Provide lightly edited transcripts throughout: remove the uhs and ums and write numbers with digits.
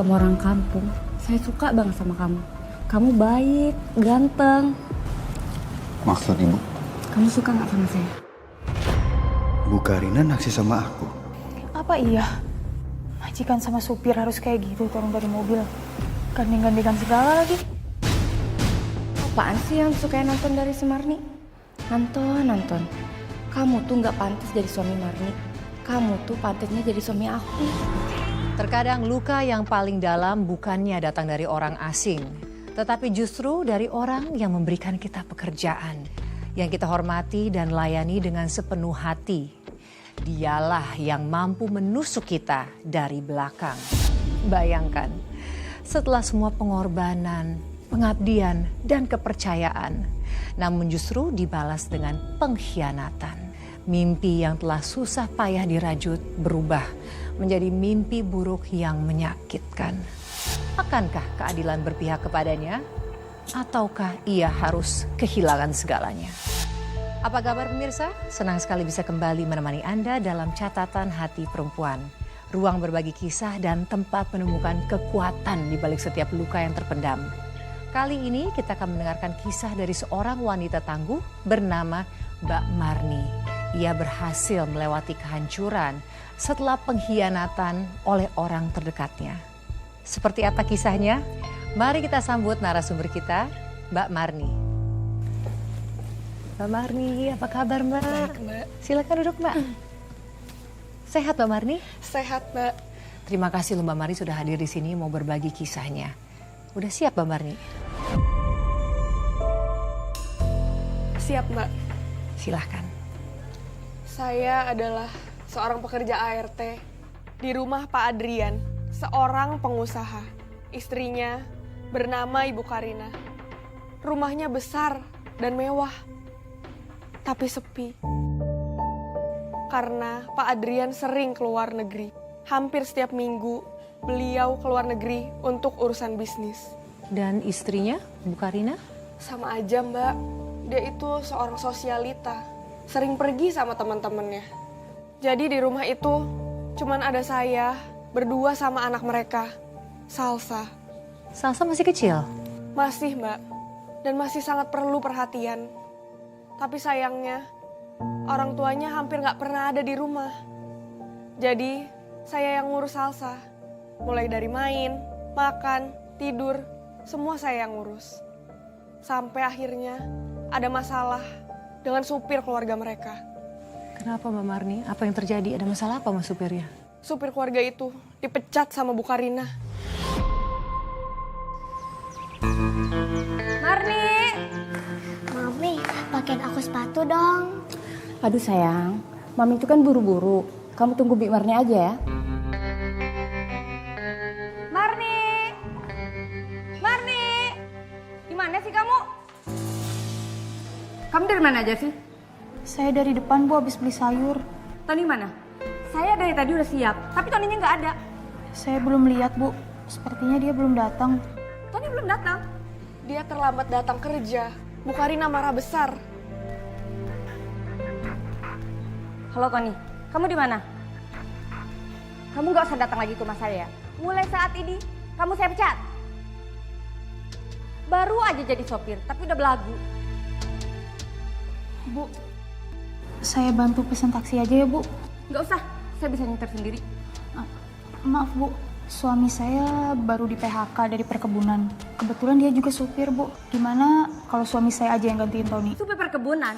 kamu orang kampung. Saya suka banget sama kamu. Kamu baik, ganteng. Maksud ibu? Kamu suka nggak sama saya? Bu Karina naksir sama aku. Apa iya? Majikan sama supir harus kayak gitu turun dari mobil. Gandeng-gandengan segala lagi. Apaan sih yang suka nonton dari si Marni? Nonton. Kamu tuh nggak pantas jadi suami Marni. Kamu tuh pantasnya jadi suami aku. Terkadang luka yang paling dalam bukannya datang dari orang asing, tetapi justru dari orang yang memberikan kita pekerjaan, yang kita hormati dan layani dengan sepenuh hati. Dialah yang mampu menusuk kita dari belakang. Bayangkan, setelah semua pengorbanan, pengabdian, dan kepercayaan, namun justru dibalas dengan pengkhianatan. Mimpi yang telah susah payah dirajut berubah menjadi mimpi buruk yang menyakitkan. Akankah keadilan berpihak kepadanya? Ataukah ia harus kehilangan segalanya? Apa kabar pemirsa? Senang sekali bisa kembali menemani Anda dalam catatan hati perempuan. Ruang berbagi kisah dan tempat menemukan kekuatan di balik setiap luka yang terpendam. Kali ini kita akan mendengarkan kisah dari seorang wanita tangguh bernama Mbak Marni. Ia berhasil melewati kehancuran setelah pengkhianatan oleh orang terdekatnya. Seperti apa kisahnya? Mari kita sambut narasumber kita, Mbak Marni. Mbak Marni, apa kabar Mbak? Baik, Mbak. Silakan duduk Mbak. Sehat Mbak Marni? Sehat, Mbak. Terima kasih loh Mbak Marni sudah hadir di sini mau berbagi kisahnya. Udah siap Mbak Marni? Siap, Mbak. Silahkan. Saya adalah seorang pekerja ART di rumah Pak Adrian, seorang pengusaha. Istrinya bernama Ibu Karina. Rumahnya besar dan mewah, tapi sepi. Karena Pak Adrian sering keluar negeri. Hampir setiap minggu beliau keluar negeri untuk urusan bisnis. Dan istrinya, Bu Karina? Sama aja, Mbak. Dia itu seorang sosialita. Sering pergi sama teman-temannya. Jadi di rumah itu cuman ada saya berdua sama anak mereka, Salsa. Salsa masih kecil? Masih, Mbak. Dan masih sangat perlu perhatian. Tapi sayangnya, orang tuanya hampir nggak pernah ada di rumah. Jadi, saya yang ngurus Salsa. Mulai dari main, makan, tidur, semua saya yang ngurus. Sampai akhirnya ada masalah dengan supir keluarga mereka. Kenapa Mbak Marni? Apa yang terjadi? Ada masalah apa sama supirnya? Supir keluarga itu dipecat sama Bu Karina. Marni! Mami, pakein aku sepatu dong. Aduh sayang, Mami itu kan buru-buru. Kamu tunggu Bik Marni aja ya. Marni! Marni! Gimana sih kamu? Kamu dari mana aja sih? Saya dari depan, Bu, habis beli sayur. Tony mana? Saya dari tadi udah siap, tapi Tonynya nggak ada. Saya belum lihat, Bu. Sepertinya dia belum datang. Tony belum datang. Dia terlambat datang kerja. Bu Karina marah besar. Halo Tony, kamu di mana? Kamu nggak usah datang lagi ke rumah saya. Mulai saat ini, kamu saya pecat. Baru aja jadi sopir, tapi udah belagu. Bu, saya bantu pesan taksi aja ya, Bu. Nggak usah, saya bisa nyetir sendiri. Maaf, Bu. Suami saya baru di PHK dari perkebunan. Kebetulan dia juga supir, Bu. Gimana kalau suami saya aja yang gantiin Tony? Supir perkebunan.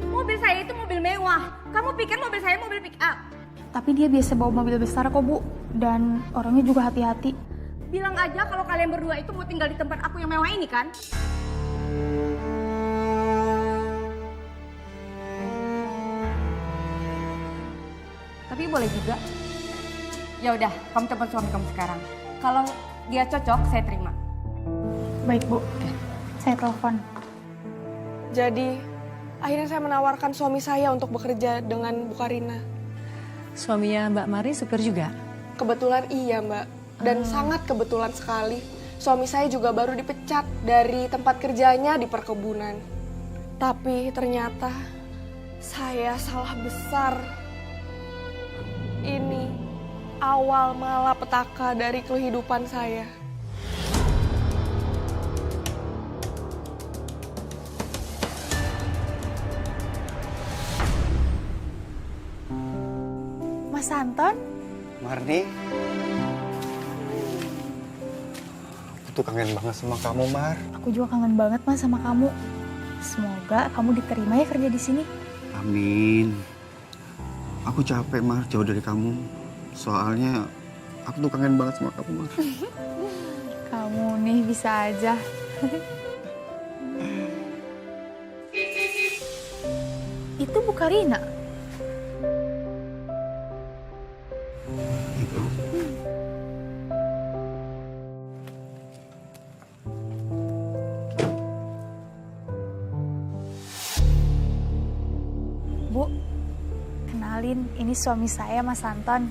Mobil saya itu mobil mewah. Kamu pikir mobil saya mobil pick up? Tapi dia biasa bawa mobil besar kok, Bu. Dan orangnya juga hati-hati. Bilang aja kalau kalian berdua itu mau tinggal di tempat aku yang mewah ini kan? Tapi boleh juga. Ya udah, kamu telepon suami kamu sekarang. Kalau dia cocok, saya terima. Baik, Bu. Saya telepon. Jadi, akhirnya saya menawarkan suami saya untuk bekerja dengan Bu Karina. Suaminya Mbak Marni supir juga? Kebetulan iya, Mbak. Dan sangat kebetulan sekali. Suami saya juga baru dipecat dari tempat kerjanya di perkebunan. Tapi ternyata saya salah besar. Ini awal malapetaka dari kehidupan saya. Mas Anton, Marni, aku tuh kangen banget sama kamu, Mar. aku juga kangen banget Mas sama kamu. Semoga kamu diterima ya kerja di sini. Amin. Aku capek, Mar, jauh dari kamu. Soalnya aku tuh kangen banget sama kamu, Mar. Kamu nih bisa aja. Itu Bu Karina. Ibu, Bu, kenalin ini suami saya Mas Anton.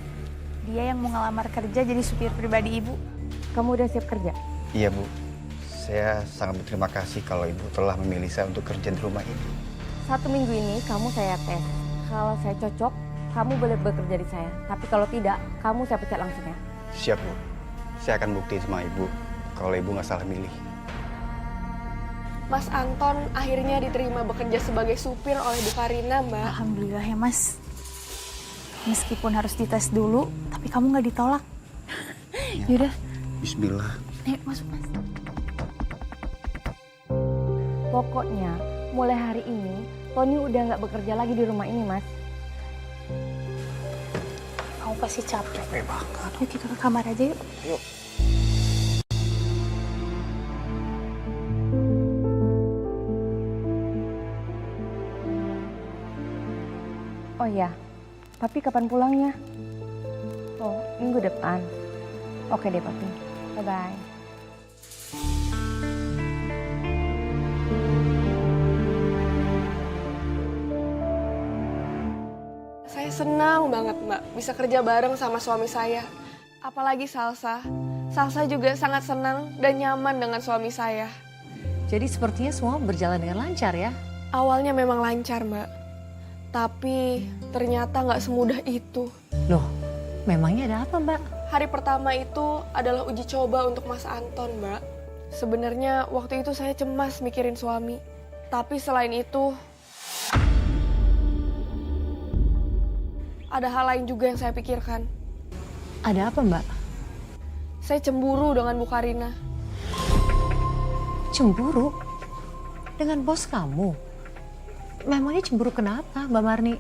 Dia yang mau ngelamar kerja jadi supir pribadi Ibu. Kamu udah siap kerja? iya, Bu. Saya sangat berterima kasih kalau Ibu telah memilih saya untuk kerja di rumah ini. 1 minggu ini kamu saya tes. Kalau saya cocok, kamu boleh bekerja di saya. Tapi kalau tidak, kamu saya pecat langsung ya. Siap, Bu. Saya akan buktiin sama Ibu kalau Ibu nggak salah milih. Mas Anton akhirnya diterima bekerja sebagai supir oleh Bu Karina, Mbak. Alhamdulillah ya Mas. Meskipun harus dites dulu, tapi kamu nggak ditolak. Yaudah, Bismillah. ayo masuk Mas. Pokoknya, mulai hari ini, Tony udah nggak bekerja lagi di rumah ini, Mas. Kamu pasti capek. Capek banget. Yuk kita ke kamar aja yuk. Yuk. Oh iya, Papi kapan pulangnya? Oh, minggu depan. Oke deh, Papi. Bye-bye. Saya senang banget, Mbak, bisa kerja bareng sama suami saya. Apalagi Salsa. Salsa juga sangat senang dan nyaman dengan suami saya. Jadi sepertinya semua berjalan dengan lancar ya. Awalnya memang lancar, Mbak. Tapi ternyata nggak semudah itu. Loh, memangnya ada apa Mbak? Hari pertama itu adalah uji coba untuk Mas Anton, Mbak. Sebenarnya waktu itu saya cemas mikirin suami. Tapi selain itu, ada hal lain juga yang saya pikirkan. Ada apa Mbak? Saya cemburu dengan Bu Karina. Cemburu? Dengan bos kamu? Memangnya cemburu kenapa Mbak Marni?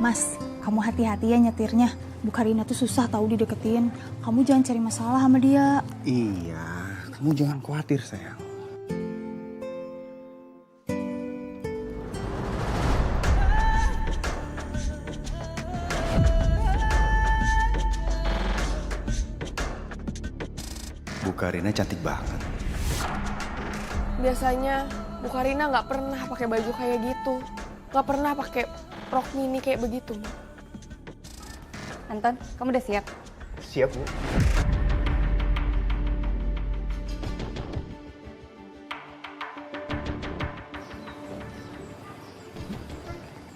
Mas, kamu hati-hati ya nyetirnya. Bu Karina tuh susah tahu dideketin. Kamu jangan cari masalah sama dia. Iya, kamu jangan khawatir, sayang. Bu Karina cantik banget. Biasanya Bu Karina nggak pernah pakai baju kayak gitu. Nggak pernah pakai rok mini kayak begitu, Mbak. Anton, kamu udah siap? Siap, Bu.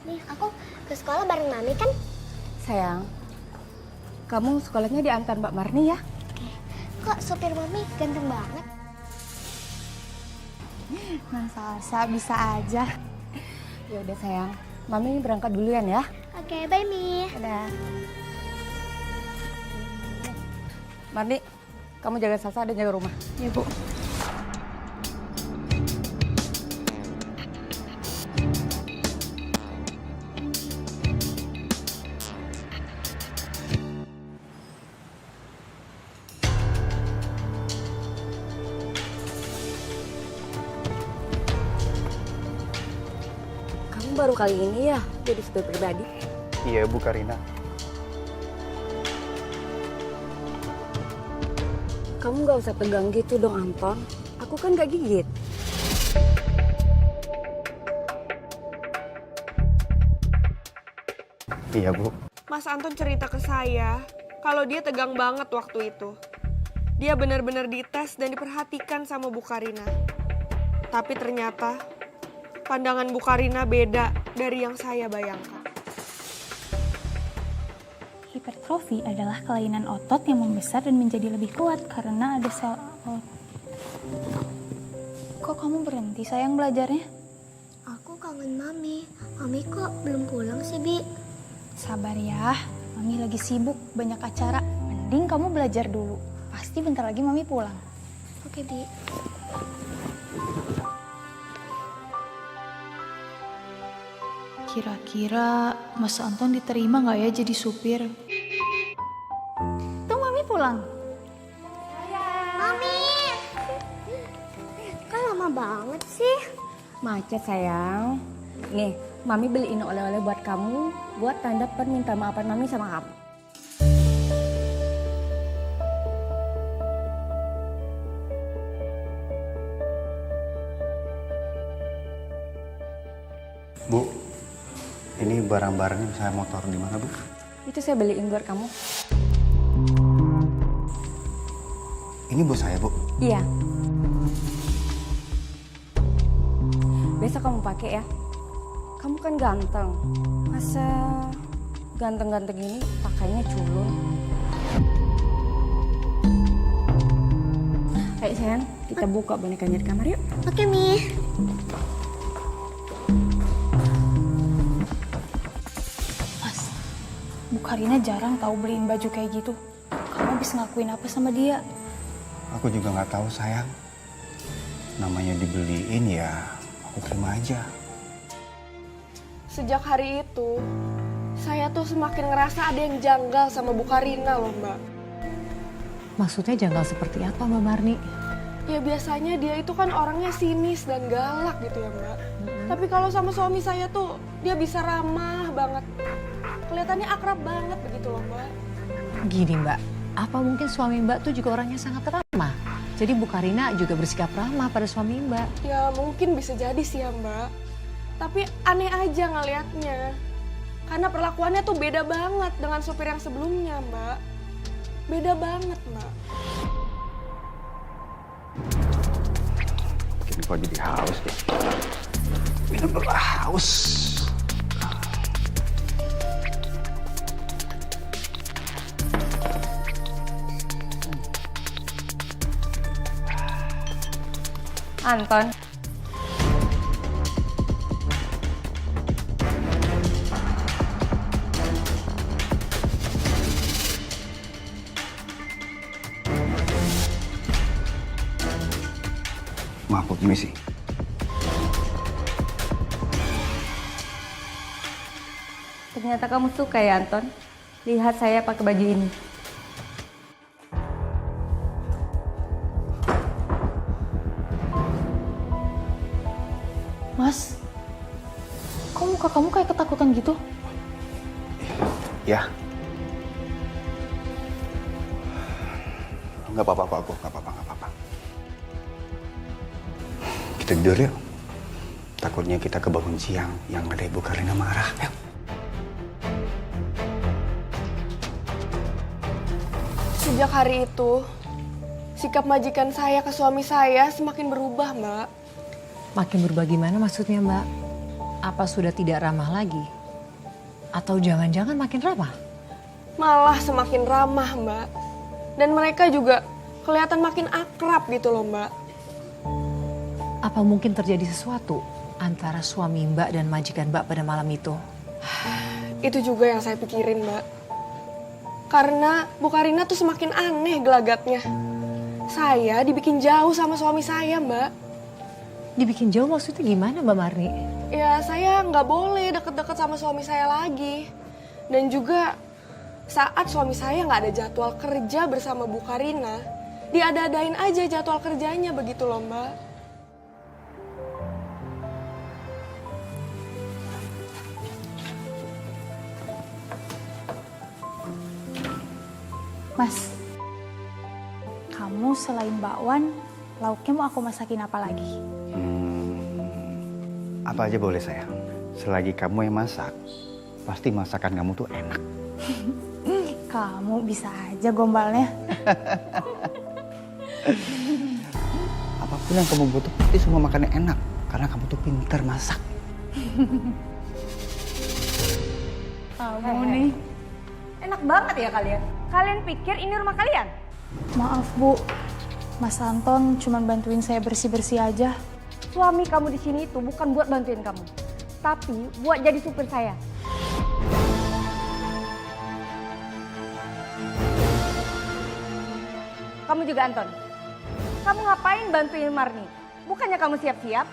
Nih, aku ke sekolah bareng Mami kan? Sayang, kamu sekolahnya diantar Mbak Marni ya? Kok supir Mami ganteng banget? Nah, Salsa bisa aja. Ya udah sayang, Mami berangkat duluan ya. Oke, bye Mi. Dadah. Marni, kamu jaga Salsa dan jaga rumah. Ya Bu. Kamu baru kali ini ya jadi supir pribadi? Iya, Bu Karina. Kamu gak usah tegang gitu dong, Anton. Aku kan gak gigit. Iya, Bu. Mas Anton cerita ke saya kalau dia tegang banget waktu itu. Dia benar-benar dites dan diperhatikan sama Bu Karina. Tapi ternyata pandangan Bu Karina beda dari yang saya bayangkan. Hipertrofi adalah kelainan otot yang membesar dan menjadi lebih kuat karena ada sel otot. Kok kamu berhenti sayang belajarnya? Aku kangen Mami. Mami kok belum pulang sih, Bi? Sabar ya, Mami lagi sibuk banyak acara. Mending kamu belajar dulu. Pasti bentar lagi Mami pulang. Oke, Bi. Kira-kira Mas Anton diterima nggak ya jadi supir? Tuh Mami pulang. Mami! Kan lama banget sih. Macet sayang. Nih, Mami beliin oleh-oleh buat kamu, buat tanda perminta maafan Mami sama kamu. Bu, ini barang-barangnya saya mau taruh di mana, Bu? Itu saya beliin buat kamu. Ini buat saya, Bu. Iya. Besok kamu pakai ya. Kamu kan ganteng. Masa ganteng-ganteng ini pakainya culun? Ayo sayang, kita buka bonekanya di kamar yuk. Oke, Mi. Mas, Bu Karina jarang tahu beliin baju kayak gitu. Kamu bisa ngakuin apa sama dia? Aku juga nggak tahu, sayang. Namanya dibeliin ya, aku terima aja. Sejak hari itu, saya tuh semakin ngerasa ada yang janggal sama Bu Karina loh, Mbak. Maksudnya janggal seperti apa Mbak Marni? Ya biasanya dia itu kan orangnya sinis dan galak gitu ya, Mbak. Tapi kalau sama suami saya tuh dia bisa ramah banget. Kelihatannya akrab banget begitu loh, Mbak. Gini Mbak, apa mungkin suami Mbak tuh juga orangnya sangat ramah? Jadi Bu Karina juga bersikap ramah pada suami Mbak. Ya mungkin bisa jadi sih ya, Mbak. Tapi aneh aja ngelihatnya. Karena perlakuannya tuh beda banget dengan supir yang sebelumnya, Mbak. Beda banget, Mbak. Bikin kok jadi haus deh. Minum dulu, haus. Anton. Maaf, Bu, permisi. Ternyata kamu suka ya Anton. Lihat saya pakai baju ini. Mas, kok muka kamu kayak ketakutan gitu? Ya. Nggak apa-apa, aku. Nggak apa-apa. Kita tidur yuk. Takutnya kita kebangun siang yang ada Ibu Karina marah. Yuk. Sejak hari itu, sikap majikan saya ke suami saya semakin berubah, Mbak. Makin berubah gimana maksudnya Mbak? Apa sudah tidak ramah lagi? Atau jangan-jangan makin ramah? Malah semakin ramah, Mbak. Dan mereka juga kelihatan makin akrab gitu loh, Mbak. Apa mungkin terjadi sesuatu antara suami Mbak dan majikan Mbak pada malam itu? Itu juga yang saya pikirin, Mbak. Karena Bu Karina tuh semakin aneh gelagatnya. Saya dibikin jauh sama suami saya, Mbak. Dibikin jauh maksudnya gimana Mbak Marni? Ya saya nggak boleh deket-deket sama suami saya lagi. Dan juga saat suami saya nggak ada jadwal kerja bersama Bu Karina, diada-adain aja jadwal kerjanya begitu loh, Mbak. Mas, kamu selain bakwan, lauknya mau aku masakin apa lagi? Apa aja boleh, sayang. Selagi kamu yang masak, pasti masakan kamu tuh enak. Kamu bisa aja gombalnya. Apapun yang kamu butuh, pasti semua makannya enak. Karena kamu tuh pintar masak. Kamu nih. Enak banget ya kalian. Kalian pikir ini rumah kalian? Maaf Bu, Mas Anton cuma bantuin saya bersih-bersih aja. Suami kamu di sini itu bukan buat bantuin kamu, tapi buat jadi supir saya. Kamu juga Anton. Kamu ngapain bantuin Marni? Bukannya kamu siap-siap?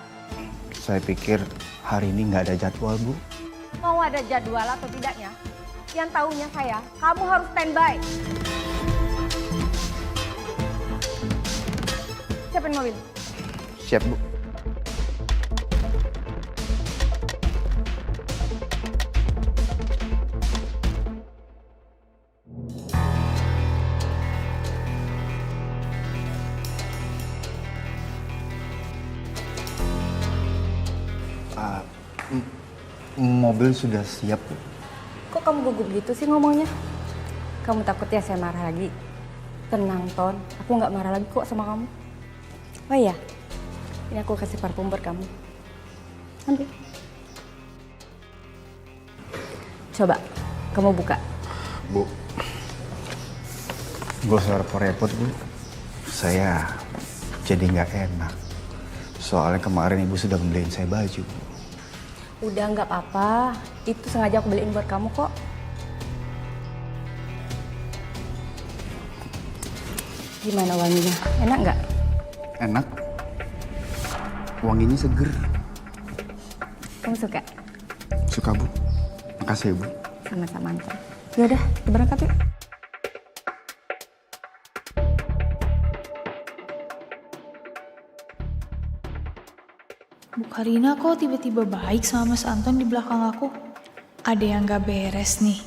Saya pikir hari ini nggak ada jadwal, Bu. Mau ada jadwal atau tidaknya? Yang tahunya saya, kamu harus standby. Siapin mobil. Siap, Bu. Mobil sudah siap, Bu. Kok kamu gugup gitu sih ngomongnya? Kamu takut ya saya marah lagi? Tenang, Ton. Aku nggak marah lagi kok sama kamu. Oh iya, ini aku kasih parfum buat kamu. Ambil. Coba, kamu buka. Bu, gak usah repot-repot, Bu. Saya jadi nggak enak. Soalnya kemarin Ibu sudah beliin saya baju. Udah nggak apa-apa, itu sengaja aku beliin buat kamu kok. Gimana wanginya? Enak nggak? Enak. Wanginya seger. Kamu suka? Suka, Bu. Makasih, Bu. Sama-sama Anton. Yaudah, kita berangkat yuk. Bu Karina kok tiba-tiba baik sama Mas Anton di belakang aku? Ada yang gak beres nih.